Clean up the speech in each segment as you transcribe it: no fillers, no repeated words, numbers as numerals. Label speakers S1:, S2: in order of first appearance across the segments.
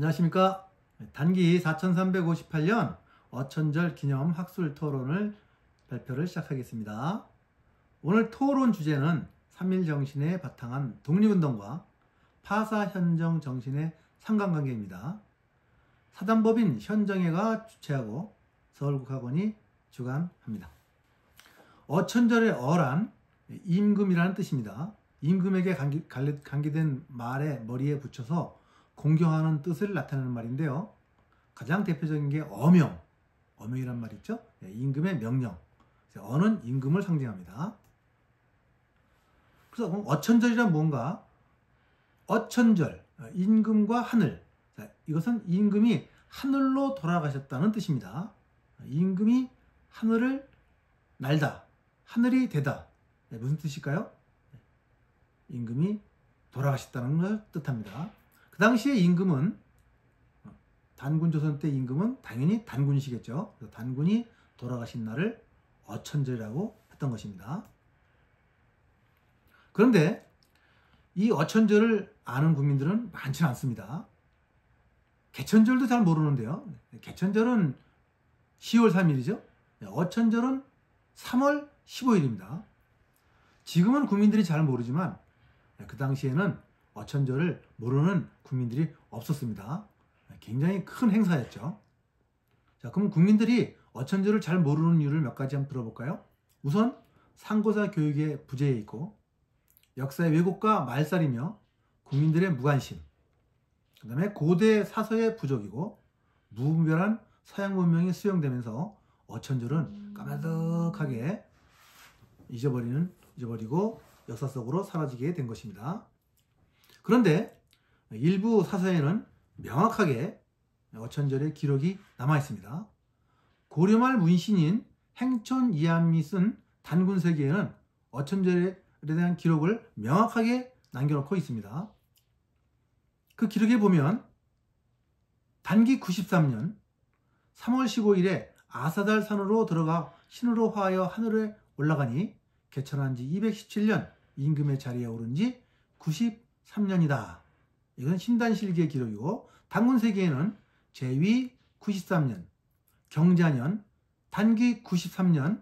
S1: 안녕하십니까. 단기 4358년 어천절 기념 학술 토론을 발표를 시작하겠습니다. 오늘 토론 주제는 삼일정신에 바탕한 독립운동과 파사현정 정신의 상관관계입니다. 사단법인 현정회가 주최하고 서울국학원이 주관합니다. 어천절의 어란 임금이라는 뜻입니다. 임금에게 관계된 말의 머리에 붙여서 공경하는 뜻을 나타내는 말인데요. 가장 대표적인 게 어명이란 말 있죠. 임금의 명령. 어는 임금을 상징합니다. 그래서 어천절이란 뭔가? 어천절, 임금과 하늘. 이것은 임금이 하늘로 돌아가셨다는 뜻입니다. 임금이 하늘을 날다, 하늘이 되다. 무슨 뜻일까요? 임금이 돌아가셨다는 걸 뜻합니다. 그 당시에 임금은 단군조선 때 임금은 당연히 단군이시겠죠. 그래서 단군이 돌아가신 날을 어천절이라고 했던 것입니다. 그런데 이 어천절을 아는 국민들은 많지는 않습니다. 개천절도 잘 모르는데요. 개천절은 10월 3일이죠. 어천절은 3월 15일입니다. 지금은 국민들이 잘 모르지만 그 당시에는 어천절을 모르는 국민들이 없었습니다. 굉장히 큰 행사였죠. 자, 그럼 국민들이 어천절을 잘 모르는 이유를 몇 가지 한번 들어볼까요? 우선 상고사 교육의 부재에 있고, 역사의 왜곡과 말살이며 국민들의 무관심, 그 다음에 고대 사서의 부족이고, 무분별한 서양 문명이 수용되면서 어천절은 까마득하게 잊어버리고 역사 속으로 사라지게 된 것입니다. 그런데 일부 사서에는 명확하게 어천절의 기록이 남아 있습니다. 고려말 문신인 행촌 이한미 쓴 단군세기에는 어천절에 대한 기록을 명확하게 남겨놓고 있습니다. 그 기록에 보면 단기 93년 3월 15일에 아사달 산으로 들어가 신으로 화하여 하늘에 올라가니 개천한 지 217년 임금의 자리에 오른 지 93년이다. 이건 신단실기의 기록이고, 단군세기에는 제위 93년, 경자년, 단기 93년,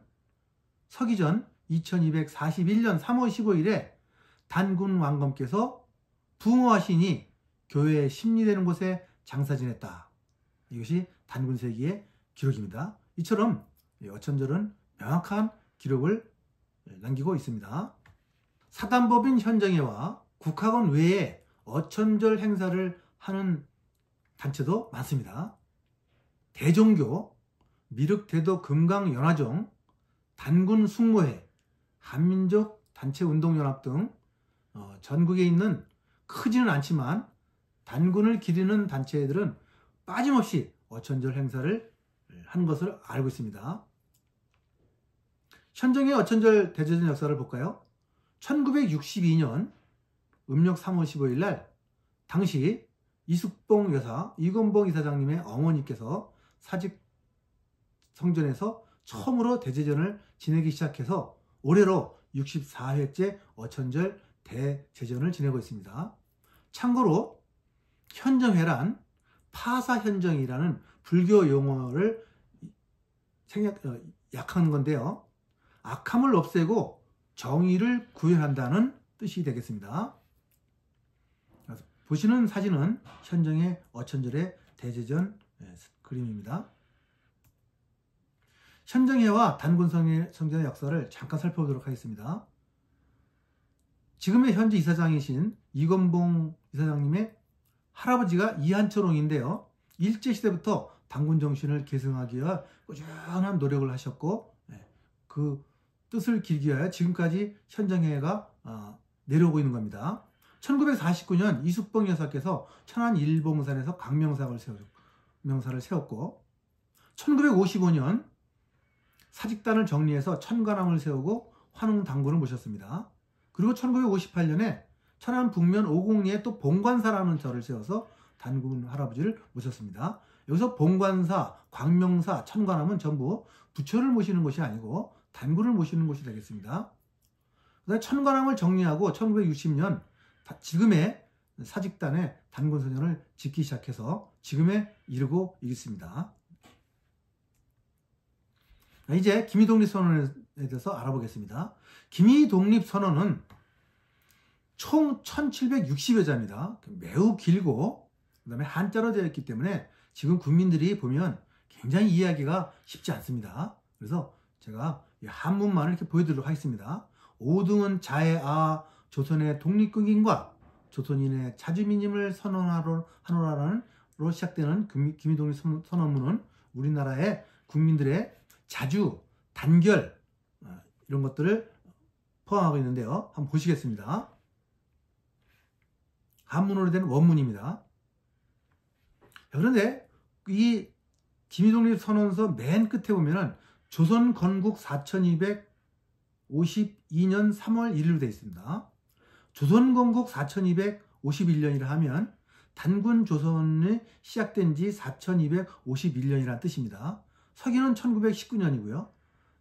S1: 서기전 2241년 3월 15일에 단군 왕검께서 붕어하시니 교회에 심리되는 곳에 장사 지냈다. 이것이 단군세기의 기록입니다. 이처럼 어천절은 명확한 기록을 남기고 있습니다. 사단법인 현정회와 국학원 외에 어천절 행사를 하는 단체도 많습니다. 대종교, 미륵대도 금강연화종, 단군숙모회, 한민족 단체운동연합 등 전국에 있는 크지는 않지만 단군을 기리는 단체들은 빠짐없이 어천절 행사를 하는 것을 알고 있습니다. 현정의 어천절 대제전 역사를 볼까요? 1962년 음력 3월 15일 날 당시 이숙봉 여사, 이건봉 이사장님의 어머니께서 사직 성전에서 처음으로 대제전을 지내기 시작해서 올해로 64회째 어천절 대제전을 지내고 있습니다. 참고로 현정회란 파사현정이라는 불교 용어를 약한 건데요. 악함을 없애고 정의를 구현한다는 뜻이 되겠습니다. 보시는 사진은 현정의 어천절의 대제전 그림입니다. 현정회와 단군성전의 역사를 잠깐 살펴보도록 하겠습니다. 지금의 현재 이사장이신 이건봉 이사장님의 할아버지가 이한철옹인데요. 일제시대부터 단군 정신을 계승하기 위해 꾸준한 노력을 하셨고, 그 뜻을 기리기 위하여 지금까지 현정회가 내려오고 있는 겁니다. 1949년 이숙봉 여사께서 천안 일봉산에서 강명사를 세웠고, 1955년 사직단을 정리해서 천관함을 세우고 환웅당군을 모셨습니다. 그리고 1958년에 천안 북면 오곡리에 또 봉관사라는 절을 세워서 단군 할아버지를 모셨습니다. 여기서 봉관사, 광명사, 천관함은 전부 부처를 모시는 것이 아니고 단군을 모시는 곳이 되겠습니다. 그다음에 천관함을 정리하고 1960년 지금의 사직단의 단군선언을 짓기 시작해서 지금에 이르고 있습니다. 이제 기미독립선언에 대해서 알아보겠습니다. 기미독립선언은 총 1760여 자입니다. 매우 길고 그 다음에 한자로 되어 있기 때문에 지금 국민들이 보면 굉장히 이해하기가 쉽지 않습니다. 그래서 제가 한문만을 이렇게 보여드리도록 하겠습니다. 오등은 자해아 조선의 독립국인과 조선인의 자주민임을 선언하노라는 로 시작되는 기미독립선언문은 우리나라의 국민들의 자주, 단결 이런 것들을 포함하고 있는데요. 한번 보시겠습니다. 한문으로 된 원문입니다. 그런데 이 기미독립선언서 맨 끝에 보면은 조선 건국 4252년 3월 1일로 되어 있습니다. 조선 건국 4251년이라 하면 단군 조선이 시작된 지 4251년이라는 뜻입니다. 서기는 1919년이고요.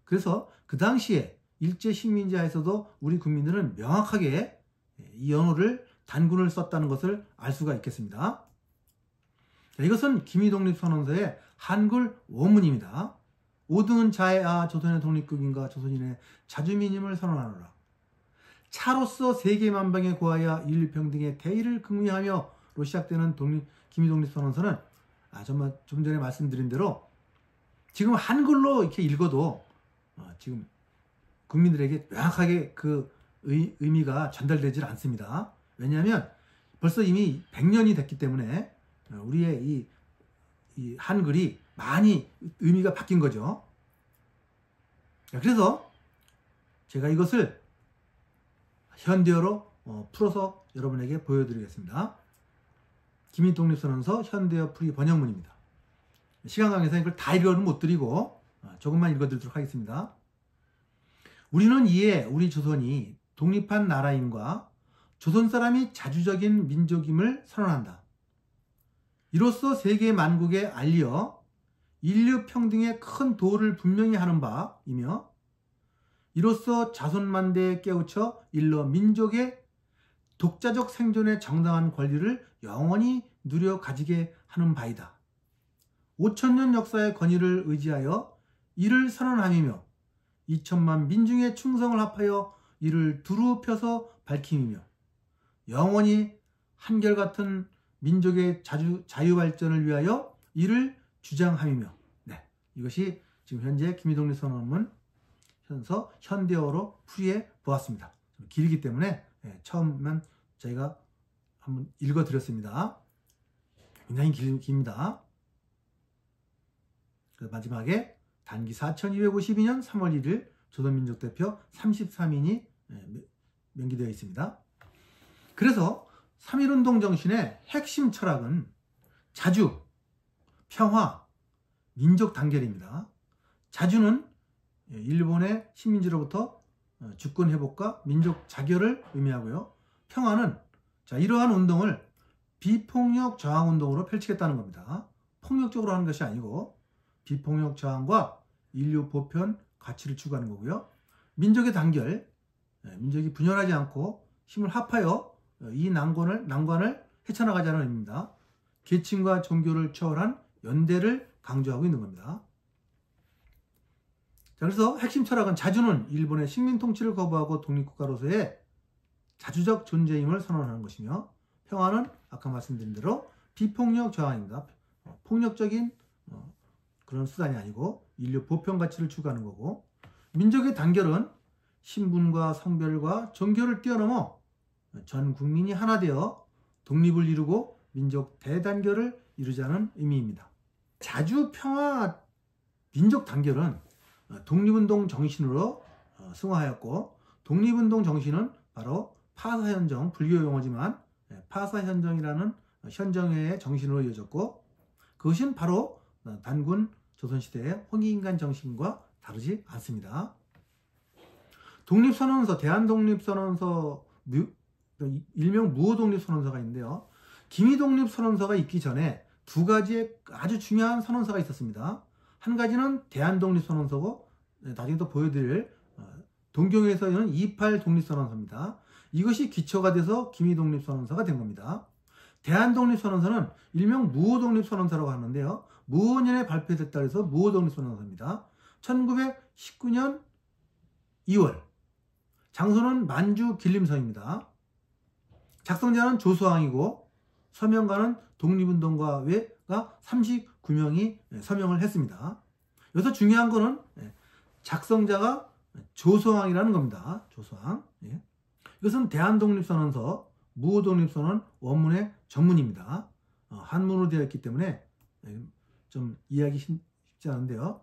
S1: 그래서 그 당시에 일제 식민지하에서도 우리 국민들은 명확하게 이 언어를 단군을 썼다는 것을 알 수가 있겠습니다. 자, 이것은 기미독립선언서의 한글 원문입니다. 오등은 자해아 조선의 독립국인과 조선인의 자주민임을 선언하노라. 차로서 세계만방에 고하여 인류평등의 대의를 긍휼하며로 시작되는 기미독립선언서는 정말 좀 전에 말씀드린 대로 지금 한글로 이렇게 읽어도 지금 국민들에게 명확하게 그 의미가 전달되질 않습니다. 왜냐하면 벌써 이미 100년이 됐기 때문에 우리의 이 한글이 많이 의미가 바뀐 거죠. 그래서 제가 이것을 현대어로 풀어서 여러분에게 보여드리겠습니다. 기미독립선언서 현대어 풀이 번역문입니다. 시간 관계상 이걸 다 읽어는 못 드리고 조금만 읽어드리도록 하겠습니다. 우리는 이에 우리 조선이 독립한 나라임과 조선 사람이 자주적인 민족임을 선언한다. 이로써 세계 만국에 알리어 인류 평등의 큰 도를 분명히 하는 바이며 이로써 자손만대에 깨우쳐 일러 민족의 독자적 생존의 정당한 권리를 영원히 누려 가지게 하는 바이다. 5000년 역사의 권위를 의지하여 이를 선언함이며 2000만 민중의 충성을 합하여 이를 두루 펴서 밝힘이며 영원히 한결같은 민족의 자유발전을 위하여 이를 주장함이며 이것이 지금 현재 기미독립선언문 현대어로 풀이해 보았습니다. 길기 때문에 처음만 저희가 한번 읽어드렸습니다. 굉장히 깁니다. 마지막에 단기 4252년 3월 1일 조선민족대표 33인이 명기되어 있습니다. 그래서 3.1운동 정신의 핵심 철학은 자주, 평화, 민족 단결입니다. 자주는 일본의 식민지로부터 주권 회복과 민족 자결을 의미하고요. 평화는 이러한 운동을 비폭력 저항 운동으로 펼치겠다는 겁니다. 폭력적으로 하는 것이 아니고 비폭력 저항과 인류 보편 가치를 추구하는 거고요. 민족의 단결, 민족이 분열하지 않고 힘을 합하여 이 난관을 헤쳐나가자는 의미입니다. 계층과 종교를 초월한 연대를 강조하고 있는 겁니다. 그래서 핵심 철학은 자주는 일본의 식민 통치를 거부하고 독립국가로서의 자주적 존재임을 선언하는 것이며 평화는 아까 말씀드린 대로 비폭력 저항입니다. 폭력적인 그런 수단이 아니고 인류 보편 가치를 추구하는 거고 민족의 단결은 신분과 성별과 종교를 뛰어넘어 전 국민이 하나 되어 독립을 이루고 민족 대단결을 이루자는 의미입니다. 자주, 평화, 민족 단결은 독립운동 정신으로 승화하였고 독립운동 정신은 바로 파사현정, 불교 용어지만 파사현정이라는 현정회의 정신으로 이어졌고 그것은 바로 단군 조선시대의 홍익인간 정신과 다르지 않습니다. 독립선언서, 대한독립선언서, 일명 무호독립선언서가 있는데요. 기미독립선언서가 있기 전에 두 가지의 아주 중요한 선언서가 있었습니다. 한 가지는 대한독립선언서고 나중에 또 보여드릴 동경에서 있는 28 독립선언서입니다. 이것이 기초가 돼서 기미독립선언서가 된 겁니다. 대한독립선언서는 일명 무호독립선언서라고 하는데요. 무오년에 발표됐다 해서 무호독립선언서입니다. 1919년 2월. 장소는 만주 길림성입니다. 작성자는 조수왕이고 서명가는 독립운동가가 39명이 서명을 했습니다. 여기서 중요한 거는 작성자가 조수왕이라는 겁니다. 조수왕. 이것은 대한독립선언서, 무호독립선언 원문의 전문입니다. 한문으로 되어 있기 때문에 좀 이해하기 쉽지 않은데요.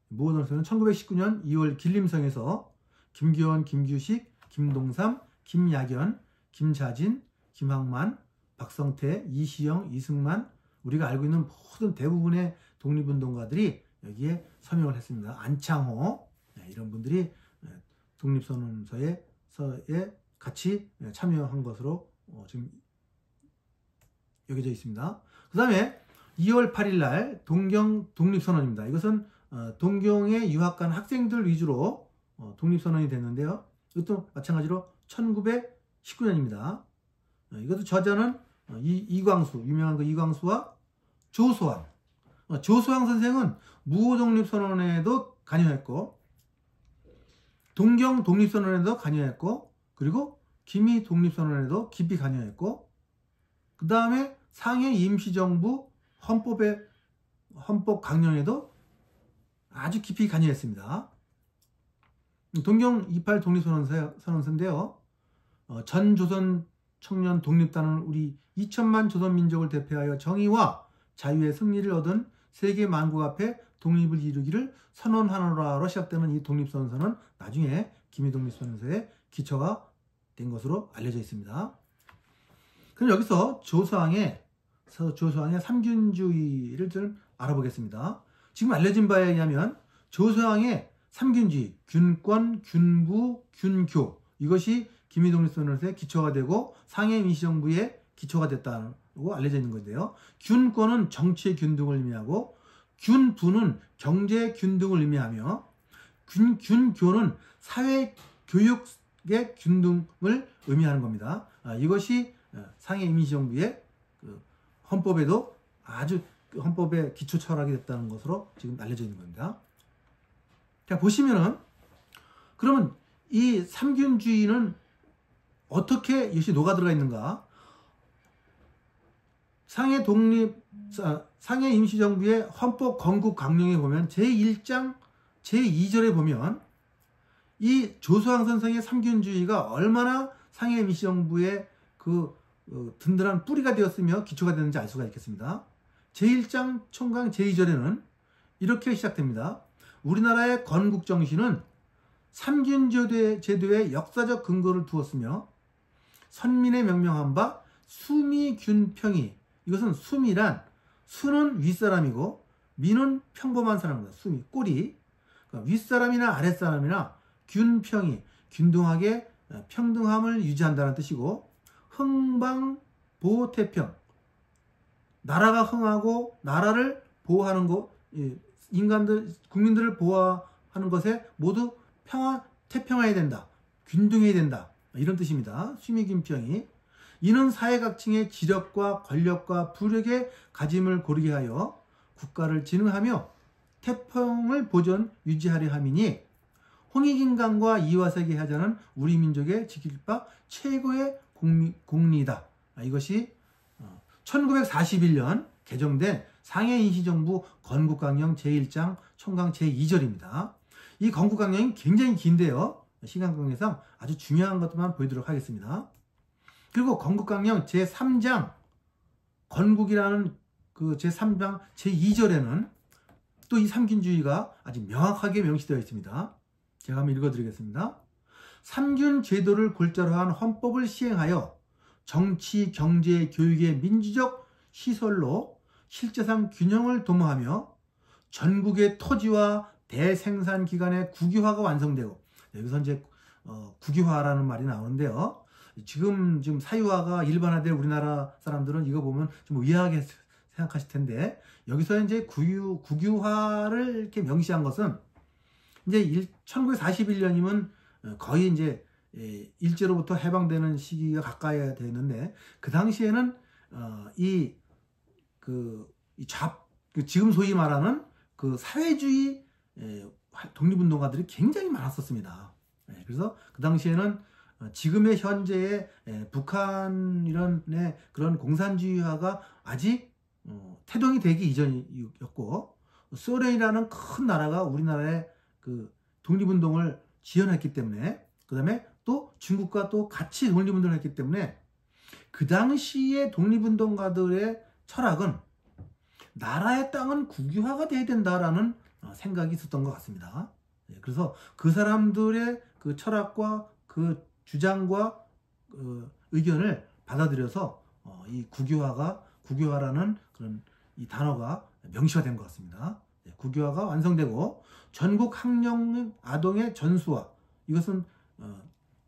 S1: 무호독립선언은 1919년 2월 길림성에서 김규원, 김규식, 김동삼, 김약연, 김자진, 김학만, 박성태, 이시영, 이승만, 우리가 알고 있는 모든 대부분의 독립운동가들이 여기에 서명을 했습니다. 안창호, 이런 분들이 독립선언서에 같이 참여한 것으로 지금 여겨져 있습니다. 그 다음에 2월 8일 날 동경 독립선언입니다. 이것은 동경에 유학 간 학생들 위주로 독립선언이 됐는데요. 이것도 마찬가지로 1919년입니다. 이것도 저자는 이광수, 유명한 그 이광수와 조수왕. 조수왕 선생은 무호독립선언에도 관여했고 동경 독립선언에도 관여했고 그리고 기미독립선언에도 깊이 관여했고 그 다음에 상해 임시정부 헌법 강령에도 아주 깊이 관여했습니다. 동경 28 독립선언서인데요. 전 조선 청년 독립단은 우리 2천만 조선민족을 대표하여 정의와 자유의 승리를 얻은 세계 만국 앞에 독립을 이루기를 선언하노라로 시작되는 이 독립선언서는 나중에 기미독립선언서의 기초가 된 것으로 알려져 있습니다. 그럼 여기서 조수왕의 삼균주의를 좀 알아보겠습니다. 지금 알려진 바에 의하면 조수왕의 삼균주의, 균권, 균부, 균교 이것이 기미독립선언서의 기초가 되고 상해 임시정부의 기초가 됐다고 알려져 있는 건데요. 균권은 정치의 균등을 의미하고 균부는 경제의 균등을 의미하며 균교는 사회교육의 균등을 의미하는 겁니다. 이것이 상해 임시정부의 헌법에도 아주 헌법의 기초 철학이 됐다는 것으로 지금 알려져 있는 겁니다. 자, 보시면은 그러면 이 삼균주의는 어떻게 이것이 녹아들어가 있는가? 상해 임시정부의 헌법 건국 강령에 보면 제1장 제2절에 보면 이 조수왕 선생의 삼균주의가 얼마나 상해 임시정부의 든든한 뿌리가 되었으며 기초가 되는지 알 수가 있겠습니다. 제1장 총강 제2절에는 이렇게 시작됩니다. 우리나라의 건국정신은 삼균제도의 역사적 근거를 두었으며 선민의 명명한 바 수미균평이 이것은 수미란 수는 윗사람이고 미는 평범한 사람입니다. 수미, 꼬리. 그러니까 윗사람이나 아랫사람이나 균평이 균등하게 평등함을 유지한다는 뜻이고 흥방보호태평 나라가 흥하고 나라를 보호하는 것 국민들을 보호하는 것에 모두 태평해야 된다. 균등해야 된다. 이런 뜻입니다. 수미균평이 이는 사회각층의 지력과 권력과 부력의 가짐을 고르게 하여 국가를 진흥하며 태평을 보존 유지하려 함이니 홍익인간과 이화색이 하자는 우리 민족의 지킬 바 최고의 공리다. 이것이 1941년 개정된 상해 임시정부 건국강령 제1장 총강 제2절입니다. 이 건국강령이 굉장히 긴데요. 시간 관계상 아주 중요한 것만 보여드리도록 하겠습니다. 그리고 건국강령 제3장 건국이라는 제3장 제2절에는 또 이 삼균주의가 아주 명확하게 명시되어 있습니다. 제가 한번 읽어드리겠습니다. 삼균 제도를 골자로 한 헌법을 시행하여 정치, 경제, 교육의 민주적 시설로 실제상 균형을 도모하며 전국의 토지와 대생산 기관의 국유화가 완성되고 여기서 이제 국유화라는 말이 나오는데요. 지금 사유화가 일반화될 우리나라 사람들은 이거 보면 좀 의아하게 생각하실 텐데 여기서 이제 국유화를 이렇게 명시한 것은 이제 1941년이면 거의 이제 일제로부터 해방되는 시기가 가까이 되었는데 그 당시에는 지금 소위 말하는 그 사회주의 독립운동가들이 굉장히 많았었습니다. 그래서 그 당시에는 지금의 현재의 북한 이런의 그런 공산주의화가 아직 태동이 되기 이전이었고, 소련이라는 큰 나라가 우리나라의 그 독립운동을 지원했기 때문에, 그 다음에 또 중국과 또 같이 독립운동을 했기 때문에 그 당시의 독립운동가들의 철학은 나라의 땅은 국유화가 돼야 된다라는 생각이 있었던 것 같습니다. 그래서 그 사람들의 그 철학과 그 주장과 의견을 받아들여서 이 국유화라는 그런 이 단어가 명시화된 것 같습니다. 국유화가 완성되고 전국 학령 아동의 전수화, 이것은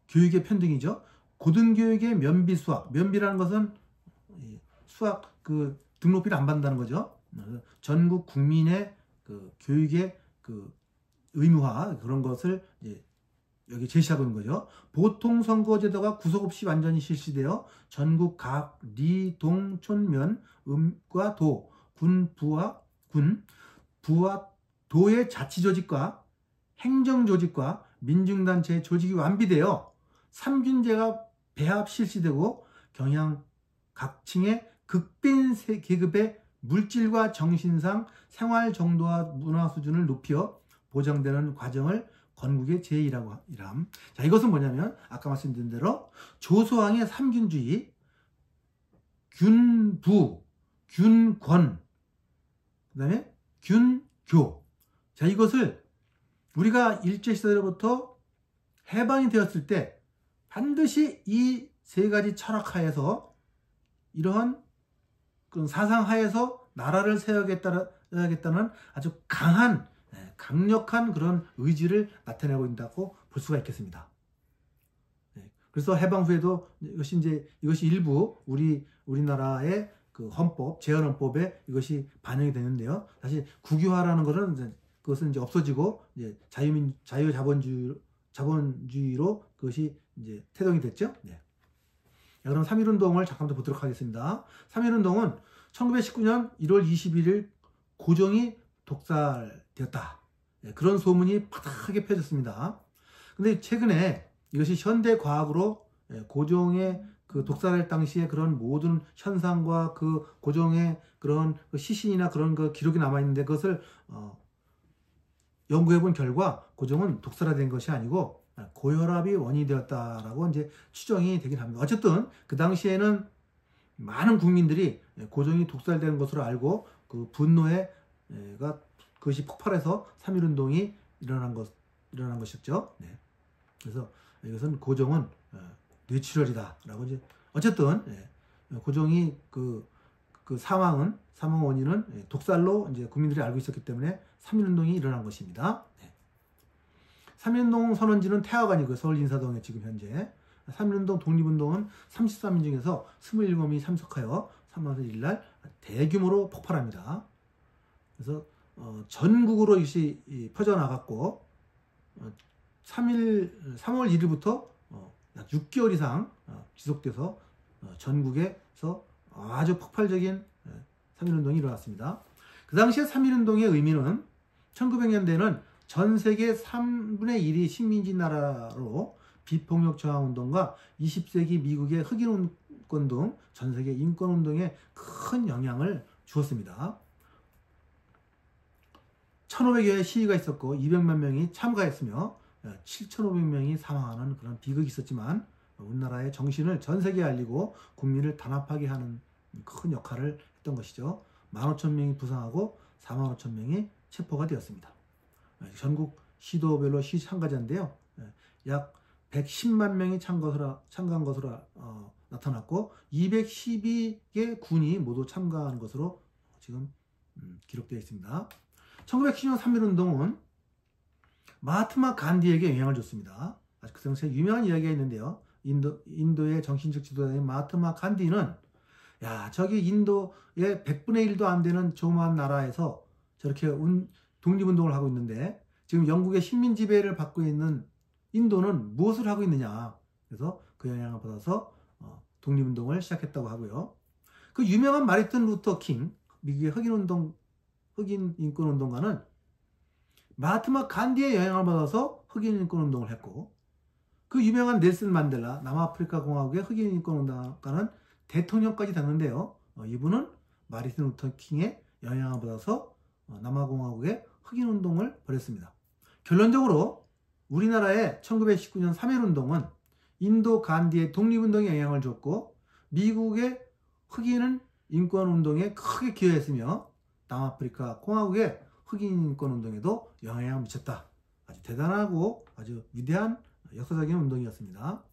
S1: 교육의 편등이죠. 고등교육의 면비 수학, 면비라는 것은 수학 그 등록비를 안 받는다는 거죠. 전국 국민의 그 교육의 그 의무화, 그런 것을 이제 여기 제시하고 있는 거죠. 보통 선거제도가 구속 없이 완전히 실시되어 전국 각 리, 동, 촌면, 과 도, 부와 도의 자치조직과 행정조직과 민중단체의 조직이 완비되어 삼균제가 배합 실시되고 경향 각층의 극빈 계급의 물질과 정신상 생활 정도와 문화 수준을 높여 보장되는 과정을 건국의 제1이라고 함. 자, 이것은 뭐냐면 아까 말씀드린 대로 조소왕의 삼균주의, 균부, 균권, 그 다음에 균교. 자, 이것을 우리가 일제시대로부터 해방이 되었을 때 반드시 이 세 가지 철학하에서 이러한 그 사상하에서 나라를 세워야겠다는 아주 강력한 그런 의지를 나타내고 있다고 볼 수가 있겠습니다. 그래서 해방 후에도 이것이 일부 우리나라의 그 헌법, 제헌헌법에 이것이 반영이 되는데요. 다시 국유화라는 그것은 이제 없어지고 이제 자유자본주의로 그것이 이제 태동이 됐죠. 네. 자, 그럼 3.1운동을 잠깐 더 보도록 하겠습니다. 3.1운동은 1919년 1월 21일 고종이 독살되었다. 그런 소문이 바닥하게 펴졌습니다. 근데 최근에 이것이 현대과학으로 고종의 그 독살할 당시에 그런 모든 현상과 그 고종의 그런 시신이나 그런 그 기록이 남아있는데 그것을 연구해 본 결과 고종은 독살화된 것이 아니고 고혈압이 원인이 되었다라고 이제 추정이 되긴 합니다. 어쨌든 그 당시에는 많은 국민들이 고종이 독살된 것으로 알고 그 분노가 그것이 폭발해서 3.1운동이 일어난 것이었죠. 네. 그래서 이것은 고종은 뇌출혈이다라고 이제 어쨌든 고종이 그 사망 원인은 독살로 이제 국민들이 알고 있었기 때문에 3.1운동이 일어난 것입니다. 네. 3.1운동 선언지는 태화관이고요. 서울 인사동에 지금 현재 3.1운동 독립운동은 33인 중에서 27명이 참석하여 3월 1일 대규모로 폭발합니다. 그래서 전국으로 이것이 퍼져나갔고 3월 1일부터 약 6개월 이상 지속돼서 전국에서 아주 폭발적인 3.1운동이 일어났습니다. 그 당시에 3.1운동의 의미는 1900년대에는 전 세계 3분의 1이 식민지 나라로 비폭력 저항운동과 20세기 미국의 흑인운동 등 전 세계 인권운동에 큰 영향을 주었습니다. 1,500여의 시위가 있었고 200만 명이 참가했으며 7,500명이 사망하는 그런 비극이 있었지만 우리나라의 정신을 전 세계에 알리고 국민을 단합하게 하는 큰 역할을 했던 것이죠. 15,000명이 부상하고 45,000명이 체포가 되었습니다. 전국 시도별로 시위 참가자인데요. 약 110만 명이 참가한 것으로 나타났고 212개 군이 모두 참가한 것으로 지금 기록되어 있습니다. 1910년 3.1운동은 마하트마 간디에게 영향을 줬습니다. 그 당시에 유명한 이야기가 있는데요. 인도의 정신적 지도자인 마하트마 간디는 저기 인도의 100분의 1도 안 되는 조그마한 나라에서 저렇게 독립운동을 하고 있는데 지금 영국의 식민 지배를 받고 있는 인도는 무엇을 하고 있느냐. 그래서 그 영향을 받아서 독립운동을 시작했다고 하고요. 그 유명한 마르틴 루터 킹, 미국의 흑인 인권운동가는 마하트마 간디의 영향을 받아서 흑인 인권운동을 했고, 그 유명한 넬슨 만델라, 남아프리카 공화국의 흑인 인권운동가는 대통령까지 됐는데요. 이분은 마르틴 루터 킹의 영향을 받아서 남아공화국의 흑인운동을 벌였습니다. 결론적으로 우리나라의 1919년 3.1운동은 인도 간디의 독립운동에 영향을 줬고, 미국의 흑인 인권운동에 크게 기여했으며, 남아프리카 공화국의 흑인 인권운동에도 영향을 미쳤다. 아주 대단하고 아주 위대한 역사적인 운동이었습니다.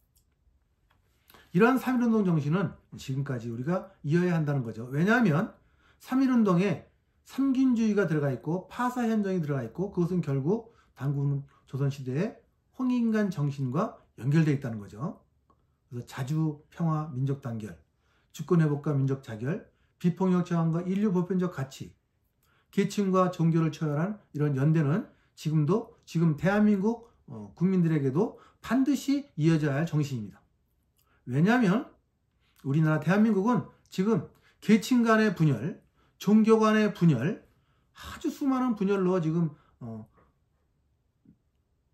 S1: 이러한 3.1운동 정신은 지금까지 우리가 이어야 한다는 거죠. 왜냐하면 3.1운동에 삼균주의가 들어가 있고 파사현정이 들어가 있고, 그것은 결국 단군 조선시대의 홍익인간 정신과 연결되어 있다는 거죠. 그래서 자주, 평화, 민족 단결, 주권회복과 민족 자결, 비폭력 저항과 인류 보편적 가치, 계층과 종교를 초월한 이런 연대는 지금 대한민국 국민들에게도 반드시 이어져야 할 정신입니다. 왜냐하면 우리나라 대한민국은 지금 계층 간의 분열, 종교 간의 분열, 아주 수많은 분열로 지금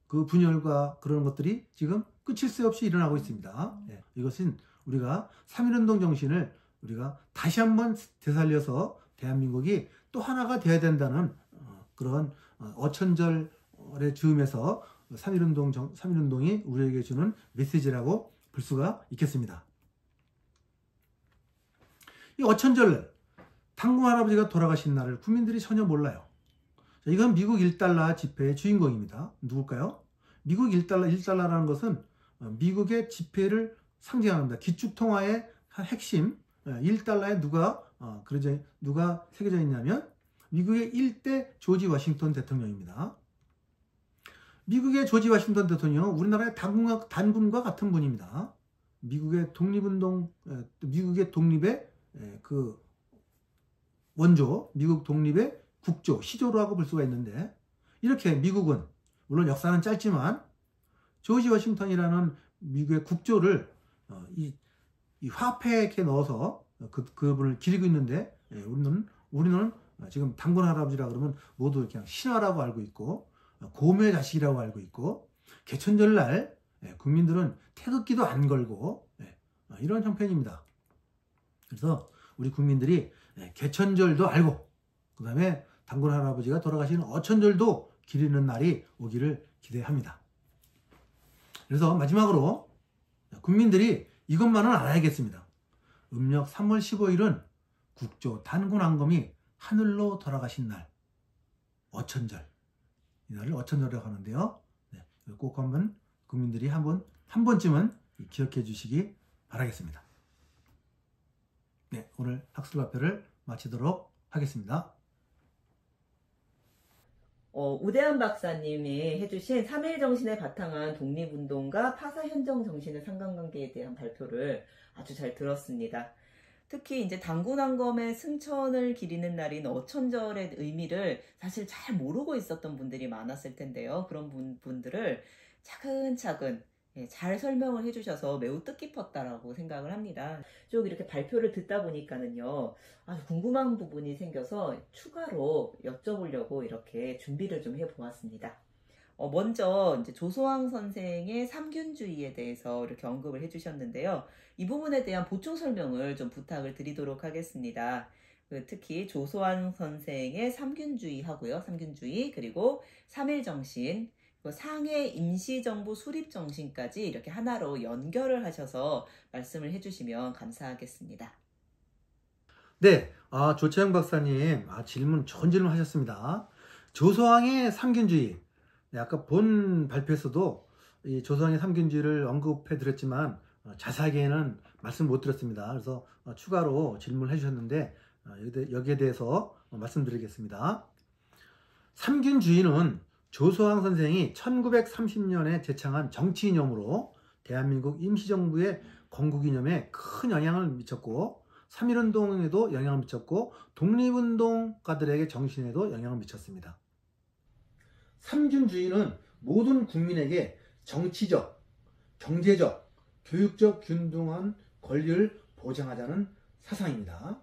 S1: 그 분열과 그런 것들이 지금 끝일 새 없이 일어나고 있습니다. 이것은 우리가 3.1운동 정신을 우리가 다시 한번 되살려서 대한민국이 또 하나가 되어야 된다는 그런 어천절의 즈음에서 3.1운동이 우리에게 주는 메시지라고 볼 수가 있겠습니다. 이 어천절, 당군 할아버지가 돌아가신 날을 국민들이 전혀 몰라요. 이건 미국 1달러 지폐의 주인공입니다. 누굴까요? 미국 1달러라는 것은 미국의 지폐를 상징합니다. 기축통화의 핵심, 1달러에 누가 새겨져 있냐면 미국의 1대 조지 워싱턴 대통령입니다. 미국의 조지 워싱턴 대통령은 우리나라의 단군과 같은 분입니다. 미국의 독립의 그 원조, 미국 독립의 국조, 시조라고 볼 수가 있는데, 이렇게 미국은 물론 역사는 짧지만 조지 워싱턴이라는 미국의 국조를 이 화폐에 이렇게 넣어서 그분을 기리고 있는데, 우리는 지금 단군 할아버지라 그러면 모두 그냥 신하라고 알고 있고, 고모의 자식이라고 알고 있고, 개천절날 국민들은 태극기도 안 걸고 이런 형편입니다. 그래서 우리 국민들이 개천절도 알고, 그 다음에 단군 할아버지가 돌아가시는 어천절도 기리는 날이 오기를 기대합니다. 그래서 마지막으로 국민들이 이것만은 알아야겠습니다. 음력 3월 15일은 국조 단군 왕검이 하늘로 돌아가신 날, 어천절. 이 날을 어천절이라고 하는데요. 꼭 한번 국민들이 한 번쯤은 기억해 주시기 바라겠습니다. 오늘 학술 발표를 마치도록 하겠습니다.
S2: 우대한 박사님이 해주신 3.1 정신에 바탕한 독립운동과 파사현정 정신의 상관관계에 대한 발표를 아주 잘 들었습니다. 특히 이제 단군왕검의 승천을 기리는 날인 어천절의 의미를 사실 잘 모르고 있었던 분들이 많았을 텐데요. 그런 분들을 차근차근 잘 설명을 해주셔서 매우 뜻깊었다라고 생각을 합니다. 쭉 이렇게 발표를 듣다 보니까는요, 아주 궁금한 부분이 생겨서 추가로 여쭤보려고 이렇게 준비를 좀 해보았습니다. 먼저 이제 조소왕 선생의 삼균주의에 대해서 이렇게 언급을 해주셨는데요. 이 부분에 대한 보충 설명을 좀 부탁을 드리도록 하겠습니다. 특히 조소왕 선생의 삼균주의 하고요. 삼균주의, 그리고 3.1 정신, 상해 임시정부 수립정신까지 이렇게 하나로 연결을 하셔서 말씀을 해주시면 감사하겠습니다.
S1: 네, 조채영 박사님, 좋은 질문 하셨습니다. 조소왕의 삼균주의, 아까 본 발표에서도 이 조소왕의 삼균주의를 언급해 드렸지만 자세하게는 말씀 못 드렸습니다. 그래서 추가로 질문을 해주셨는데 여기에 대해서 말씀드리겠습니다. 삼균주의는 조소왕 선생이 1930년에 제창한 정치 이념으로 대한민국 임시정부의 건국 이념에 큰 영향을 미쳤고, 3.1운동에도 영향을 미쳤고, 독립운동가들에게 정신에도 영향을 미쳤습니다. 삼균주의는 모든 국민에게 정치적, 경제적, 교육적 균등한 권리를 보장하자는 사상입니다.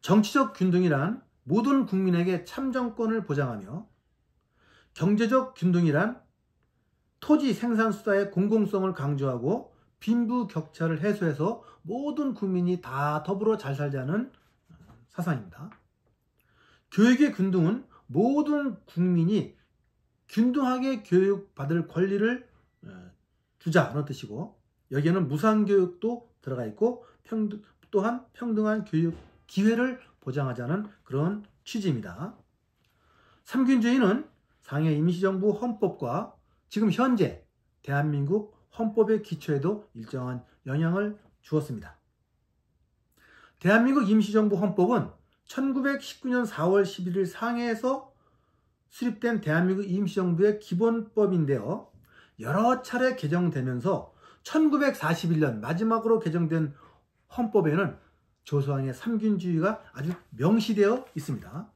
S1: 정치적 균등이란 모든 국민에게 참정권을 보장하며, 경제적 균등이란 토지 생산수단의 공공성을 강조하고 빈부격차를 해소해서 모든 국민이 다 더불어 잘 살자는 사상입니다. 교육의 균등은 모든 국민이 균등하게 교육받을 권리를 주자는 뜻이고, 여기에는 무상교육도 들어가 있고 또한 평등한 교육 기회를 보장하자는 그런 취지입니다. 삼균주의는 상해 임시정부 헌법과 지금 현재 대한민국 헌법의 기초에도 일정한 영향을 주었습니다. 대한민국 임시정부 헌법은 1919년 4월 11일 상해에서 수립된 대한민국 임시정부의 기본법인데요. 여러 차례 개정되면서 1941년 마지막으로 개정된 헌법에는 조소왕의 삼균주의가 아주 명시되어 있습니다.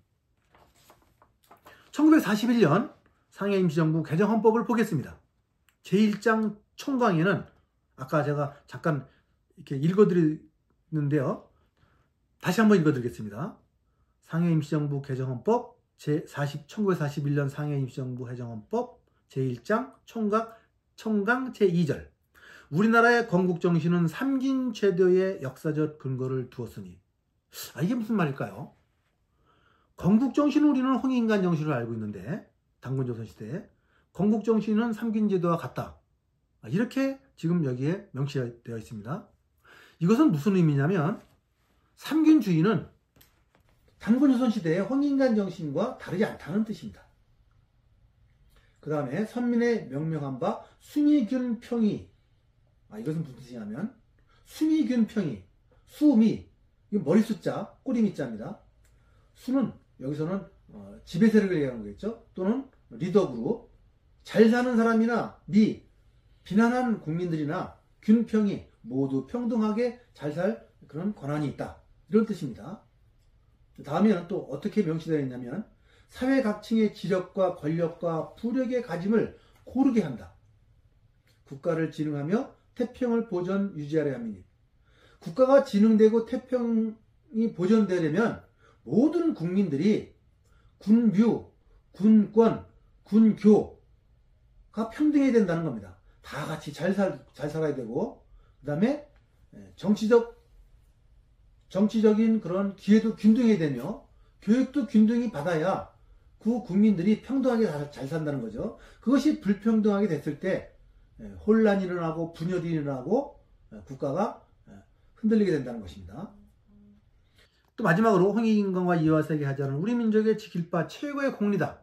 S1: 1941년 상해 임시정부 개정 헌법을 보겠습니다. 제1장 총강에는 아까 제가 잠깐 이렇게 읽어드리는데요. 다시 한번 읽어드리겠습니다. 상해 임시정부 개정 헌법 제1941년 상해 임시정부 개정 헌법 제1장 총강 제2절. 우리나라의 건국정신은 삼균제도의 역사적 근거를 두었으니. 이게 무슨 말일까요? 건국정신은 우리는 홍익인간 정신으로 알고 있는데, 단군조선시대에 건국정신은 삼균제도와 같다. 이렇게 지금 여기에 명시되어 있습니다. 이것은 무슨 의미냐면, 삼균주의는 단군조선시대의 홍익인간 정신과 다르지 않다는 뜻입니다. 그 다음에 선민의 명명한 바 수미균평이, 이것은 무슨 뜻이냐면 수미균평이, 수미, 이거 머리 숫자, 꼬리 밑자입니다. 수는 여기서는 지배 세력을 얘기하는 거겠죠. 또는 리더그룹, 잘 사는 사람이나 비난한 국민들이나 균평이 모두 평등하게 잘 살 그런 권한이 있다, 이런 뜻입니다. 다음에는 또 어떻게 명시되어 있냐면 사회 각층의 지력과 권력과 부력의 가짐을 고르게 한다. 국가를 진흥하며 태평을 보전 유지하려 함이니, 국가가 진흥되고 태평이 보존되려면 모든 국민들이 군뷰, 군권, 군교가 평등해야 된다는 겁니다. 다 같이 잘 살아야 되고, 그 다음에 정치적인 그런 기회도 균등해야 되며, 교육도 균등히 받아야 그 국민들이 평등하게 잘 산다는 거죠. 그것이 불평등하게 됐을 때 혼란이 일어나고 분열이 일어나고 국가가 흔들리게 된다는 것입니다. 또 마지막으로 홍익인간과 이화세계 하자는 우리 민족의 지킬 바 최고의 공리다.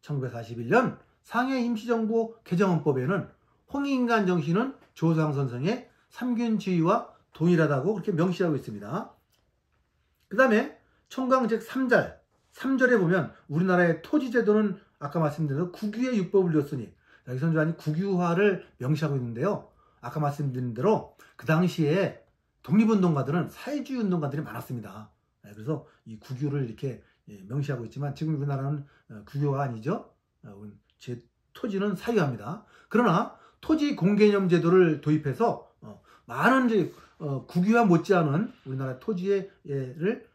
S1: 1941년 상해 임시정부 개정헌법에는 홍익인간 정신은 조소왕 선생의 삼균주의와 동일하다고 그렇게 명시하고 있습니다. 그 다음에 총강 제3절에 보면 우리나라의 토지제도는 아까 말씀드린 대로 국유의 율법을 두었으니, 여기서는 완전히 국유화를 명시하고 있는데요. 아까 말씀드린 대로 그 당시에 독립운동가들은 사회주의 운동가들이 많았습니다. 그래서 이 국유를 이렇게 명시하고 있지만 지금 우리나라는 국유가 아니죠. 제 토지는 사유화입니다. 그러나 토지 공개념 제도를 도입해서 많은 국유화 못지않은 우리나라 토지를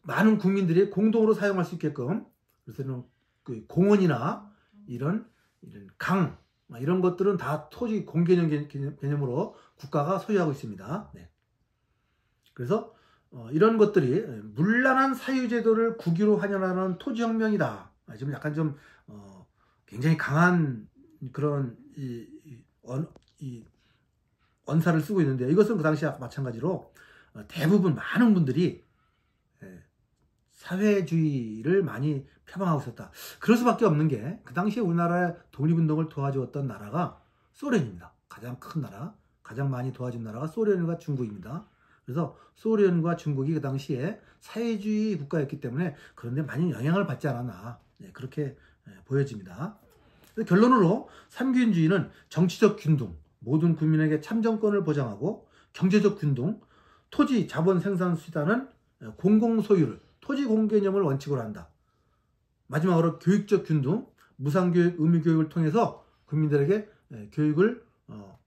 S1: 많은 국민들이 공동으로 사용할 수 있게끔, 그래서 그 공원이나 이런 강 이런 것들은 다 토지 공개념 개념으로 국가가 소유하고 있습니다. 그래서 이런 것들이 문란한 사유제도를 국유로 환영하는 토지혁명이다. 지금 약간 좀 굉장히 강한 그런 언사를 쓰고 있는데, 이것은 그 당시와 마찬가지로 대부분 많은 분들이 사회주의를 많이 표방하고 있었다. 그럴 수밖에 없는 게 그 당시에 우리나라의 독립운동을 도와주었던 나라가 소련입니다. 가장 큰 나라, 가장 많이 도와준 나라가 소련과 중국입니다. 그래서 소련과 중국이 그 당시에 사회주의 국가였기 때문에 그런데 많이 영향을 받지 않았나, 그렇게 보여집니다. 결론으로 삼균주의는 정치적 균등, 모든 국민에게 참정권을 보장하고, 경제적 균등, 토지 자본 생산 수단은 공공소유를, 토지 공개념을 원칙으로 한다. 마지막으로 교육적 균등, 무상교육, 의무교육을 통해서 국민들에게 교육을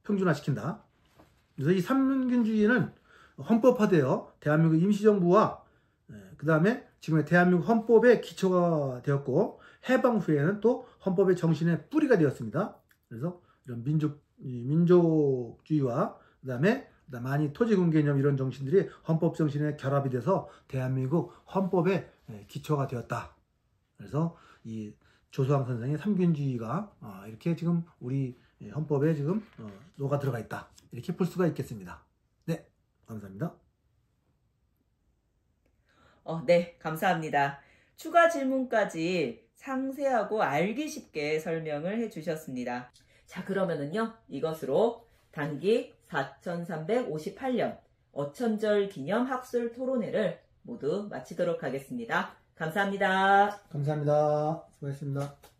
S1: 평준화시킨다. 그래서 이 삼민주의는 헌법화되어 대한민국 임시정부와 그 다음에 지금의 대한민국 헌법의 기초가 되었고 해방 후에는 또 헌법의 정신의 뿌리가 되었습니다. 그래서 이런 민족주의와 그 다음에 많이 토지군 개념 이런 정신들이 헌법 정신에 결합이 돼서 대한민국 헌법의 기초가 되었다. 그래서 이 조수왕 선생의 삼균주의가 이렇게 지금 우리 헌법에 지금 녹아 들어가 있다. 이렇게 볼 수가 있겠습니다. 네, 감사합니다.
S2: 네, 감사합니다. 추가 질문까지 상세하고 알기 쉽게 설명을 해주셨습니다. 자, 그러면은요, 이것으로 단기 4358년 어천절 기념 학술 토론회를 모두 마치도록 하겠습니다. 감사합니다.
S1: 감사합니다. 수고하셨습니다.